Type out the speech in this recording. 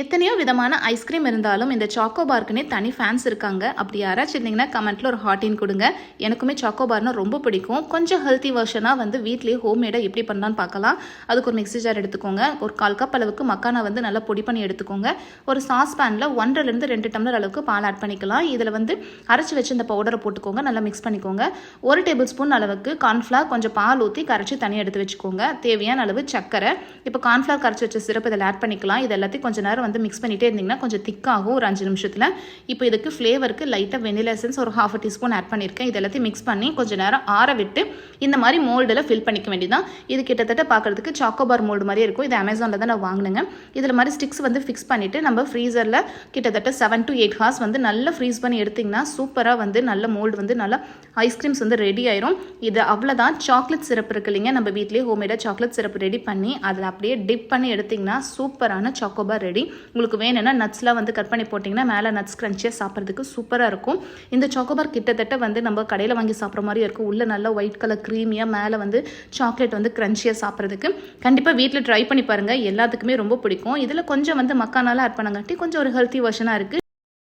எத்தனையோ விதமான ஐஸ்கிரீம் இருந்தாலும் இந்த சாக்கோபார்க்குனே தனி ஃபேன்ஸ் இருக்காங்க. அப்படி யாராச்சும் இருந்தீங்கன்னா கமெண்ட்டில் ஒரு ஹார்ட்டின் கொடுங்க. எனக்குமே சாக்கோபார்னா ரொம்ப பிடிக்கும். கொஞ்சம் ஹெல்த்தி வெர்ஷனாக வீட்லேயே ஹோம்மேடாக எப்படி பண்ணலான்னு பார்க்கலாம். அதுக்கு ஒரு மிக்ஸி ஜார் எடுத்துக்கோங்க. ஒரு 1/4 கப் அளவுக்கு மக்கானா நல்லா பொடி பண்ணி எடுத்துக்கோங்க. ஒரு சாஸ் பேனில் 1.5 2 டம்ளர் அளவுக்கு பால் ஆட் பண்ணிக்கலாம். இதில் அரைச்சி வச்சு இந்த பவுடரை போட்டுக்கோங்க. நல்லா மிக்ஸ் பண்ணிக்கோங்க. 1 டேபிள் ஸ்பூன் அளவுக்கு கார்ன்ஃப்ளவர் கொஞ்சம் பால் ஊற்றி கரைச்சி தனியாக எடுத்து வச்சுக்கோங்க. தேவையான அளவு சக்கரை. இப்போ கார்ன்ஃப்ளவர் கரைச்சி வச்ச சிரப் இதில் ஆட் பண்ணிக்கலாம். இது எல்லாத்தையும் கொஞ்சம் நேரம் மிக்ஸ் பண்ணிட்டே இருந்தீங்கன்னா கொஞ்சம் திக்காகும் ஒரு 5 நிமிஷத்தில். இப்போ இதுக்கு ஃப்ளேவருக்கு லைட்டாக வெனிலா எசன்ஸ் ஒரு 1/2 டீஸ்பூன் ஆட் பண்ணியிருக்கேன். இது எல்லாத்தையும் மிக்ஸ் பண்ணி கொஞ்சம் நேரம் ஆற விட்டு இந்த மாதிரி மோல்டில் ஃபில் பண்ணிக்க வேண்டியதான். இது கிட்டத்தட்ட பார்க்குறதுக்கு சாக்கோபார் மோல்டு மாதிரி இருக்கும். இது அமேசானில் தான் நான் வாங்கினேங்க. இதில் மாதிரி ஸ்டிக்ஸ் ஃபிக்ஸ் பண்ணிவிட்டு நம்ம ஃப்ரீசரில் கிட்டத்தட்ட 7 to 8 ஹார்ஸ் நல்லா ஃப்ரீஸ் பண்ணி எடுத்திங்கன்னா சூப்பராக நல்ல மோல்டு நல்லா ஐஸ்கிரீம்ஸ் ரெடி ஆயிரும். இது அவ்வளோதான். சாக்லேட் சிரப் இருக்கு இல்லைங்க, நம்ம வீட்லேயே ஹோம்மேடாக சாக்லேட் சிரப் ரெடி பண்ணி அதில் அப்படியே டிப் பண்ணி எடுத்திங்கன்னா சூப்பரான சாக்கோபார் ரெடி. உங்களுக்கு வேணும்னா நட்ஸ்லாம் கட் பண்ணி போட்டிங்கன்னா மேலே நட்ஸ் கிரன்ச்சியாக சாப்பிட்றதுக்கு சூப்பராக இருக்கும். இந்த சாக்கோபார் கிட்டத்தட்ட நம்ம கடையில் வாங்கி சாப்பிட்ற மாதிரி இருக்கும். உள்ள நல்லா ஒயிட் கலர் க்ரீமியாக, மேலே சாக்லேட் கிரன்ச்சியாக சாப்பிட்றதுக்கு கண்டிப்பாக வீட்டில் ட்ரை பண்ணி பாருங்கள். எல்லாத்துக்குமே ரொம்ப பிடிக்கும். இதில் கொஞ்சம் மக்கானால ஆட் பண்ணங்காட்டி கொஞ்சம் ஒரு ஹெல்த்தி வெர்ஷனாக இருக்குது.